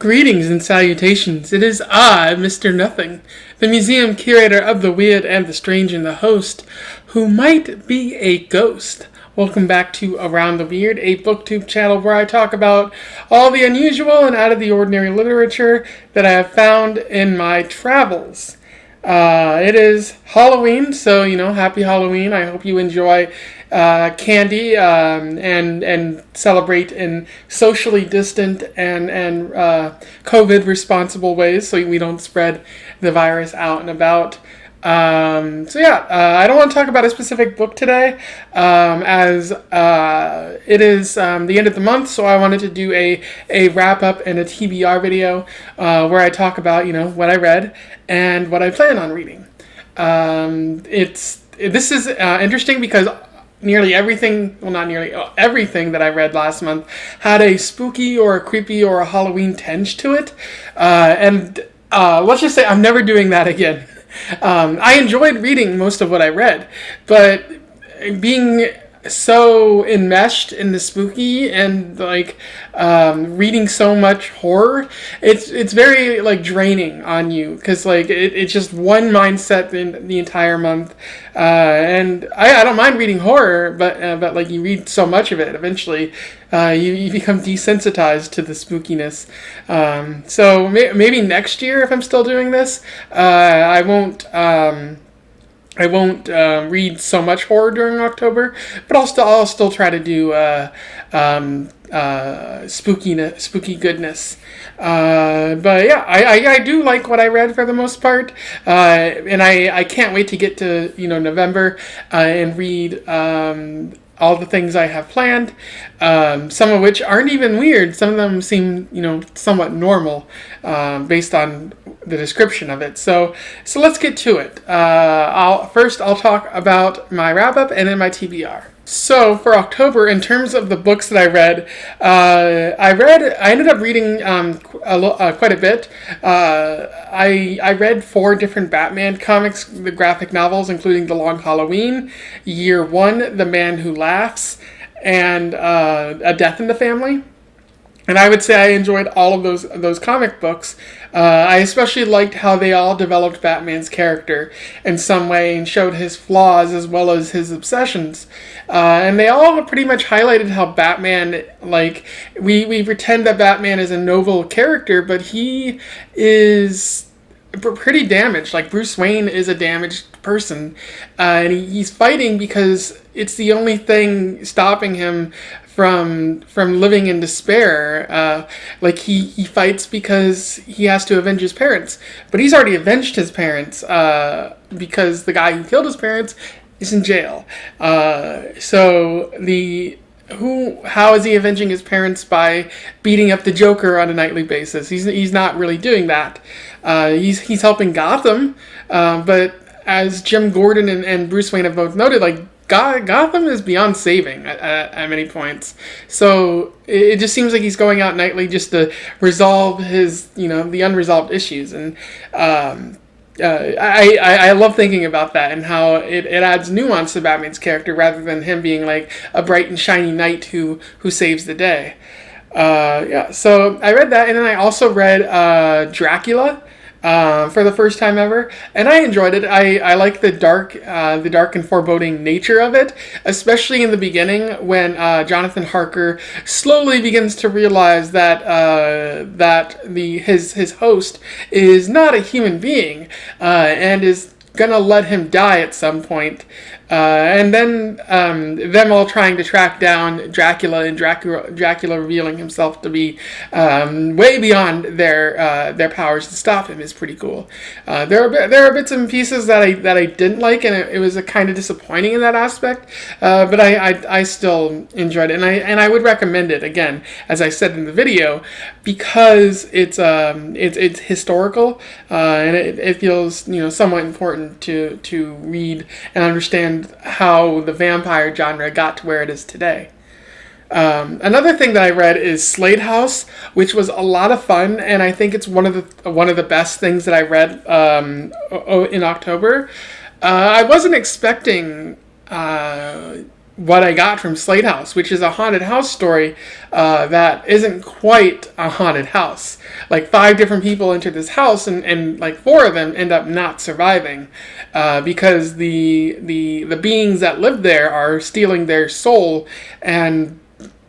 Greetings and salutations. It is I, Mr. Nothing, the museum curator of the weird and the strange and the host, who might be a ghost. Welcome back to Around the Weird, a booktube channel where I talk about all the unusual and out of the ordinary literature that I have found in my travels. It is Halloween, so happy Halloween. I hope you enjoy candy and celebrate in socially distant and COVID responsible ways, so we don't spread the virus out and about. I don't want to talk about a specific book today, as it is the end of the month, so I wanted to do a wrap-up and a TBR video where I talk about, what I read and what I plan on reading. This is interesting because everything that I read last month had a spooky or a creepy or a Halloween tinge to it, and let's just say I'm never doing that again. I enjoyed reading most of what I read, but being so enmeshed in the spooky and reading so much horror, it's very draining on you, because it's just one mindset in the entire month, and I don't mind reading horror, but you read so much of it, eventually you become desensitized to the spookiness. So maybe next year, if I'm still doing this, I won't read so much horror during October, but I'll still try to do spooky goodness. I do like what I read for the most part, and I can't wait to get to November and read all the things I have planned, some of which aren't even weird. Some of them seem, somewhat normal, based on the description of it. So let's get to it. I'll talk about my wrap-up and then my TBR. So for October, in terms of the books that I read, I ended up reading quite a bit. I read 4 different Batman comics, the graphic novels, including The Long Halloween, Year One, The Man Who Laughs, and A Death in the Family. And I would say I enjoyed all of those comic books. I especially liked how they all developed Batman's character in some way and showed his flaws as well as his obsessions. And they all pretty much highlighted how Batman, we pretend that Batman is a noble character, but he is pretty damaged. Bruce Wayne is a damaged person, and he's fighting because it's the only thing stopping him from living in despair. He fights because he has to avenge his parents, but he's already avenged his parents, because the guy who killed his parents is in jail. How is he avenging his parents? By beating up the Joker on a nightly basis. He's not really doing that. He's helping Gotham, but as Jim Gordon and Bruce Wayne have both noted, Gotham is beyond saving at many points. So it just seems like he's going out nightly just to resolve his, the unresolved issues. And I love thinking about that and how it adds nuance to Batman's character rather than him being a bright and shiny knight who saves the day. So I read that, and then I also read Dracula for the first time ever, and I enjoyed it. I like the dark and foreboding nature of it, especially in the beginning when Jonathan Harker slowly begins to realize that his host is not a human being, and is gonna let him die at some point. And then them all trying to track down Dracula, and Dracula revealing himself to be way beyond their powers to stop him is pretty cool. There are bits and pieces that I didn't like, and it was a kind of disappointing in that aspect. But I still enjoyed it, and I would recommend it again, as I said in the video, because it's historical, and it feels somewhat important to read and understand how the vampire genre got to where it is today. Another thing that I read is Slade House, which was a lot of fun, and I think it's one of the best things that I read in October. I wasn't expecting what I got from Slade House, which is a haunted house story that isn't quite a haunted house. Like 5 different people enter this house, and like 4 of them end up not surviving because the beings that live there are stealing their soul and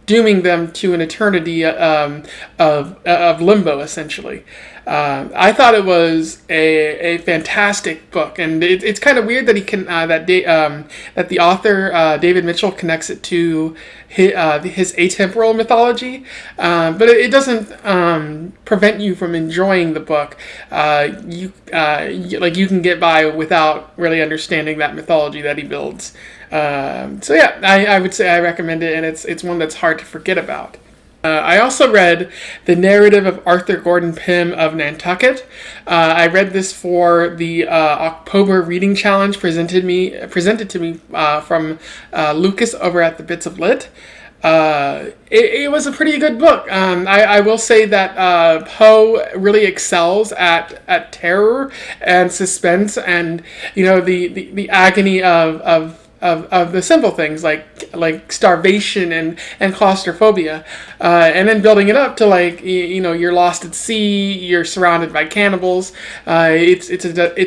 dooming them to an eternity of limbo, essentially. I thought it was a fantastic book, and it's kind of weird that he can that the author David Mitchell connects it to his atemporal mythology, but it doesn't prevent you from enjoying the book. You can get by without really understanding that mythology that he builds. So yeah, I would say I recommend it, and it's one that's hard to forget about. I also read the narrative of Arthur Gordon Pym of Nantucket. I read this for the October reading challenge presented to me from Lucas over at the Bits of Lit. It was a pretty good book. I will say that Poe really excels at terror and suspense, and the agony of the simple things like starvation and claustrophobia, and then building it up to you're lost at sea, you're surrounded by cannibals. It's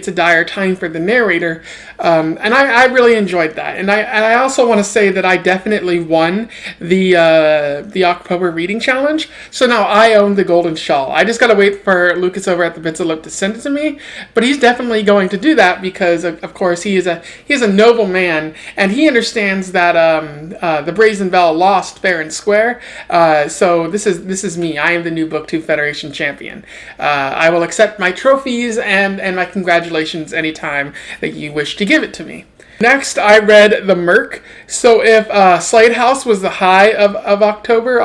a dire time for the narrator, and I really enjoyed that. And I also want to say that I definitely won the October reading challenge. So now I own the golden shawl. I just gotta wait for Lucas over at the Bits of Lip to send it to me, but he's definitely going to do that because of course he is a noble man. And he understands that the Brazen Bell lost fair and square. So this is me. I am the new BookTube Federation champion. I will accept my trophies and my congratulations anytime that you wish to give it to me. Next, I read The Merc. So if Slade House was the high of October,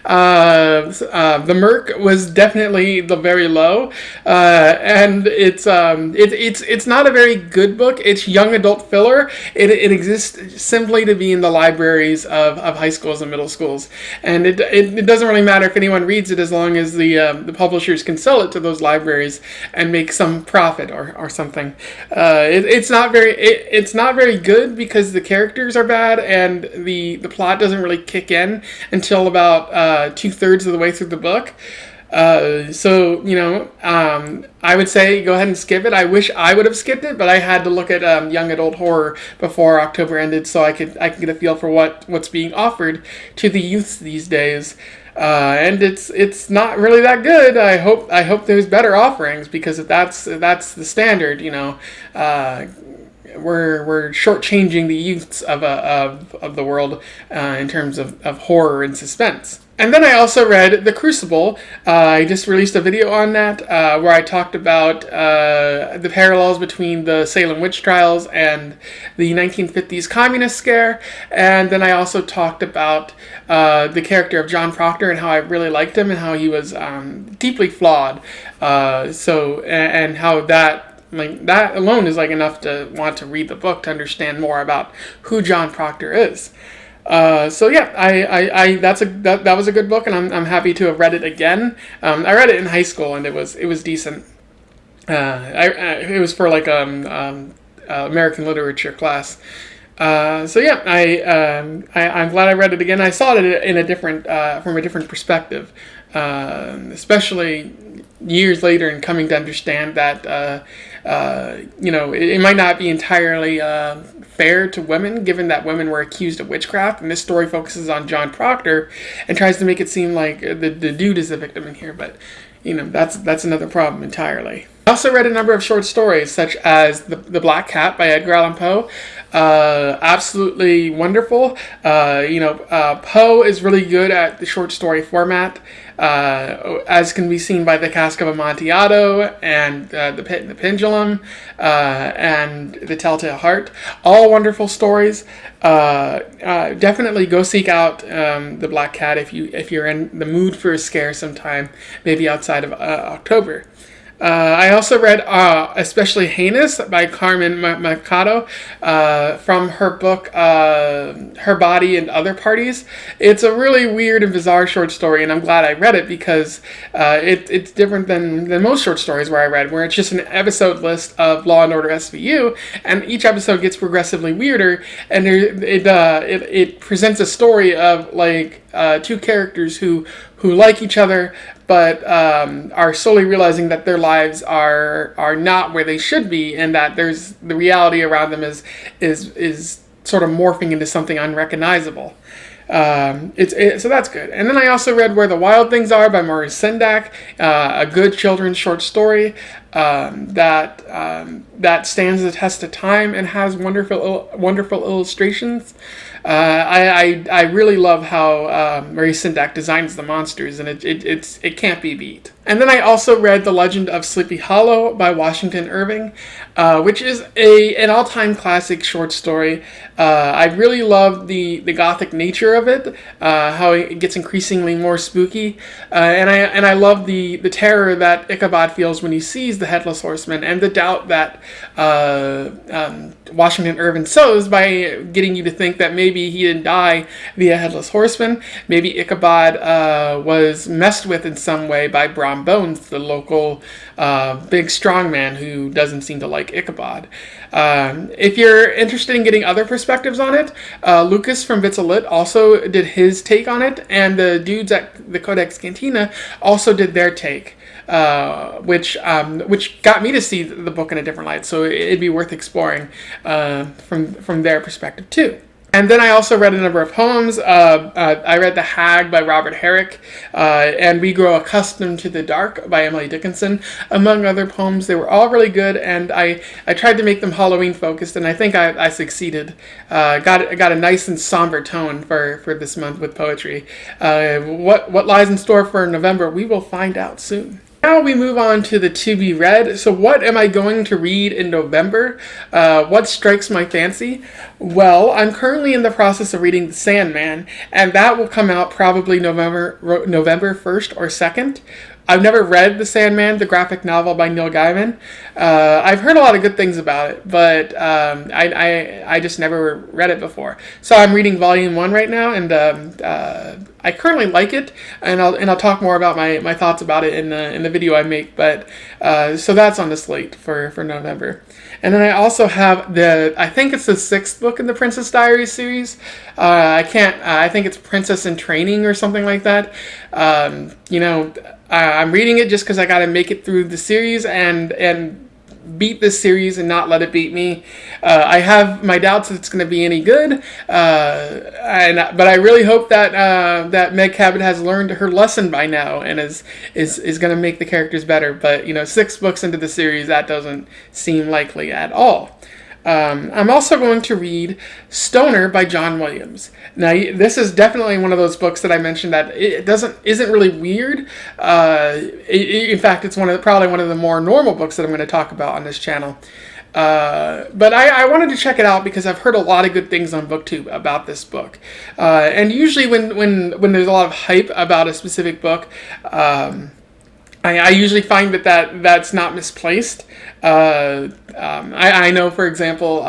The Merc was definitely the very low, and it's not a very good book. It's young adult filler. It exists simply to be in the libraries of high schools and middle schools, and it doesn't really matter if anyone reads it as long as the publishers can sell it to those libraries and make some profit or something. It's not very good because the characters are bad and the plot doesn't really kick in until about 2/3 of the way through the book. I would say go ahead and skip it. I wish I would have skipped it, but I had to look at young adult horror before October ended, so I could get a feel for what's being offered to the youths these days. And it's not really that good. I hope there's better offerings, because if that's the standard, we're shortchanging the youths of the world in terms of horror and suspense. And then I also read The Crucible. I just released a video on that where I talked about the parallels between the Salem witch trials and the 1950s communist scare. And then I also talked about the character of John Proctor and how I really liked him and how he was deeply flawed. And how that alone is enough to want to read the book to understand more about who John Proctor is. That was a good book, and I'm happy to have read it again. I read it in high school, and it was decent. It was for American literature class. I'm glad I read it again. I saw it in a different from a different perspective, especially years later, and coming to understand that it might not be entirely fair to women, given that women were accused of witchcraft, and this story focuses on John Proctor and tries to make it seem like the dude is the victim in here, but that's another problem entirely. I also read a number of short stories, such as The Black Cat by Edgar Allan Poe. Absolutely wonderful. Poe is really good at the short story format, as can be seen by The Cask of Amontillado and The Pit and the Pendulum and The Telltale Heart. All wonderful stories. Definitely go seek out The Black Cat if you're in the mood for a scare sometime, maybe outside of October. I also read Especially Heinous by Carmen Mercado from her book Her Body and Other Parties. It's a really weird and bizarre short story, and I'm glad I read it because it's different than most short stories where I read, where it's just an episode list of Law and Order SVU, and each episode gets progressively weirder, and it presents a story of like two characters who like each other, but are slowly realizing that their lives are not where they should be, and that there's the reality around them is sort of morphing into something unrecognizable. So that's good. And then I also read Where the Wild Things Are by Maurice Sendak, a good children's short story that stands the test of time and has wonderful illustrations. I really love how Maurice Sendak designs the monsters, and it can't be beat. And then I also read The Legend of Sleepy Hollow by Washington Irving, which is an all-time classic short story. I really love the gothic nature of it, how it gets increasingly more spooky, and I love the terror that Ichabod feels when he sees the Headless Horseman, and the doubt that Washington Irving sows by getting you to think that maybe he didn't die via Headless Horseman. Maybe Ichabod was messed with in some way by Brom Bones, the local big strong man who doesn't seem to like Ichabod. If you're interested in getting other perspectives on it, Lucas from Bits of Lit also did his take on it, and the dudes at the Codex Cantina also did their take. Which got me to see the book in a different light, so it'd be worth exploring from their perspective too. And then I also read a number of poems. I read The Hag by Robert Herrick, and We Grow Accustomed to the Dark by Emily Dickinson, among other poems. They were all really good, and I tried to make them Halloween focused, and I think I succeeded. Got a nice and somber tone for this month with poetry. What lies in store for November, we will find out soon. Now we move on to the to be read. So what am I going to read in November? What strikes my fancy? Well, I'm currently in the process of reading The Sandman, and that will come out probably November 1st or 2nd. I've never read The Sandman, the graphic novel by Neil Gaiman. I've heard a lot of good things about it, but I just never read it before. So I'm reading Volume 1 right now, and I currently like it, and I'll talk more about my thoughts about it in the video I make. But so that's on the slate for November. And then I also have I think it's the 6th book in the Princess Diaries series. I think it's Princess in Training or something like that. I'm reading it just because I got to make it through the series and beat this series and not let it beat me. I have my doubts that it's going to be any good, but I really hope that Meg Cabot has learned her lesson by now and is going to make the characters better. But 6 books into the series, that doesn't seem likely at all. I'm also going to read Stoner by John Williams. Now, this is definitely one of those books that I mentioned that isn't really weird. In fact, it's probably one of the more normal books that I'm going to talk about on this channel. But I wanted to check it out because I've heard a lot of good things on BookTube about this book. And usually when there's a lot of hype about a specific book, I usually find that's not misplaced. I know, for example,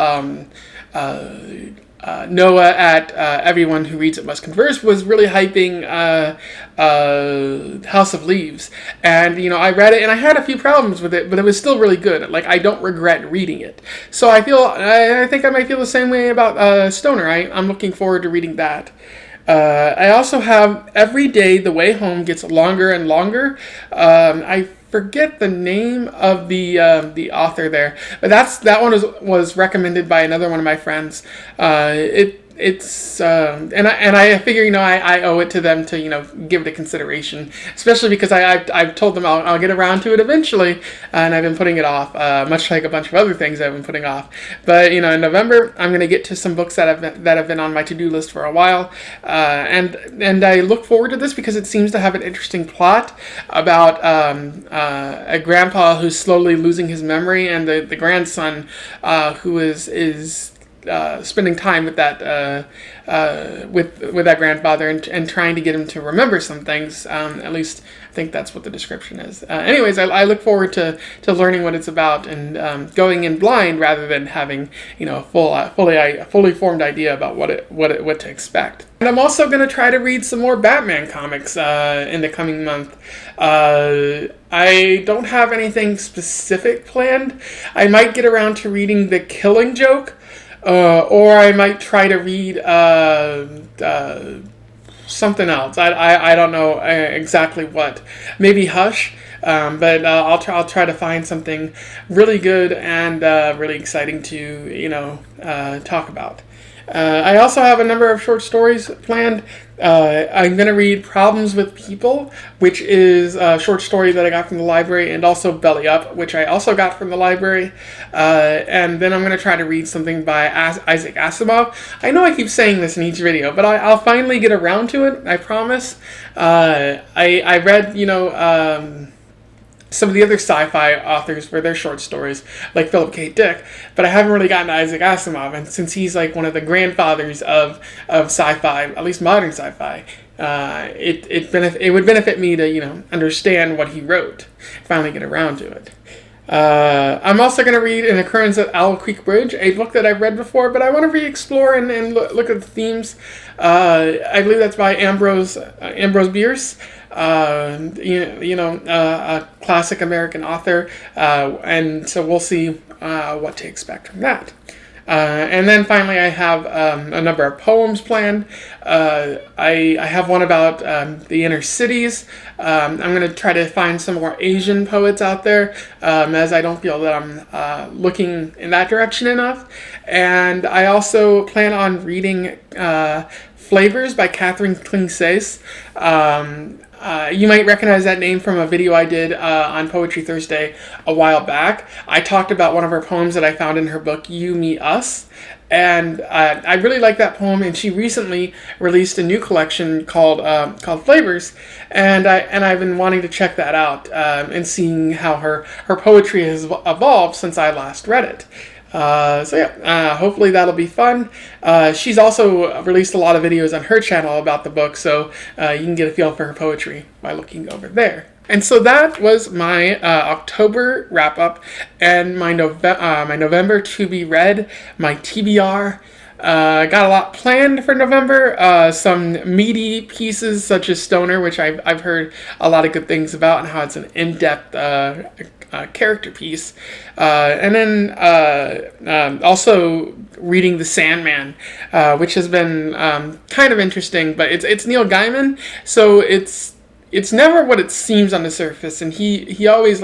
Noah at Everyone Who Reads It Must Converse was really hyping House of Leaves. And, I read it and I had a few problems with it, but it was still really good. Like, I don't regret reading it. So I think I might feel the same way about Stoner. I'm looking forward to reading that. I also have Every Day the Way Home Gets Longer and Longer. I forget the name of the author there, but that one was recommended by another one of my friends. It's and I figure I owe it to them to give it a consideration, especially because I've told them I'll get around to it eventually, and I've been putting it off, much like a bunch of other things I've been putting off. But in November I'm going to get to some books that have been on my to-do list for a while, and I look forward to this because it seems to have an interesting plot about a grandpa who's slowly losing his memory, and the grandson who is spending time with that with that grandfather and trying to get him to remember some things. At least I think that's what the description is. Anyways, I look forward to learning what it's about and going in blind rather than having a fully formed idea about what to expect. And I'm also going to try to read some more Batman comics in the coming month. I don't have anything specific planned. I might get around to reading The Killing Joke, or I might try to read something else. I don't know exactly what. Maybe Hush. But I'll try to find something really good and really exciting to talk about. I also have a number of short stories planned. I'm going to read Problems with People, which is a short story that I got from the library, and also Belly Up, which I also got from the library. And then I'm going to try to read something by Isaac Asimov. I know I keep saying this in each video, but I'll finally get around to it, I promise. I read, some of the other sci-fi authors for their short stories, like Philip K. Dick, but I haven't really gotten to Isaac Asimov, and since he's like one of the grandfathers of sci-fi, at least modern sci-fi, it would benefit me to understand what he wrote, finally get around to it. I'm also going to read An Occurrence at Owl Creek Bridge, a book that I've read before, but I want to re-explore and look at the themes. I believe that's by Ambrose Bierce. A classic American author, and so we'll see what to expect from that. And then finally, I have a number of poems planned. I have one about the inner cities. I'm going to try to find some more Asian poets out there, as I don't feel that I'm looking in that direction enough. And I also plan on reading Flavors by Catherine Klingsace. You might recognize that name from a video I did on Poetry Thursday a while back. I talked about one of her poems that I found in her book, You, Me, Us. And I really like that poem, and she recently released a new collection called Flavors, and I've been wanting to check that out and seeing how her poetry has evolved since I last read it. Hopefully that'll be fun. She's also released a lot of videos on her channel about the book, so you can get a feel for her poetry by looking over there. And so that was my October wrap-up and my November to be read, my TBR. Got a lot planned for November. Some meaty pieces such as Stoner, which I've heard a lot of good things about, and how it's an in-depth character piece. And then also reading The Sandman, which has been kind of interesting, but it's Neil Gaiman, so it's never what it seems on the surface, and he always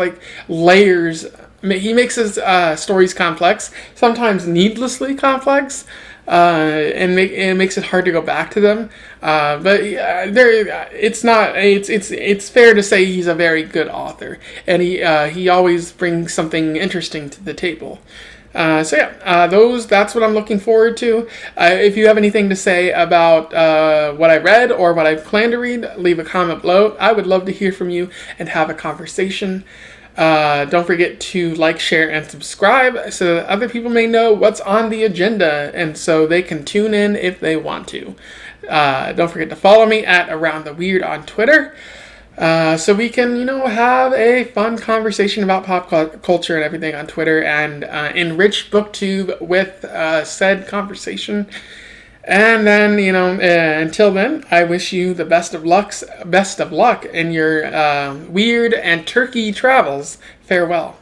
layers. He makes his stories complex, sometimes needlessly complex, and it makes it hard to go back to them. But it's not. It's fair to say he's a very good author, and he always brings something interesting to the table. That's what I'm looking forward to. If you have anything to say about what I read or what I plan to read, leave a comment below. I would love to hear from you and have a conversation. Don't forget to like, share, and subscribe so that other people may know what's on the agenda and so they can tune in if they want to. Don't forget to follow me at Around the Weird on Twitter. So we can, have a fun conversation about pop culture and everything on Twitter and enrich BookTube with said conversation. And then, until then, I wish you the best of luck in your weird and turkey travels. Farewell.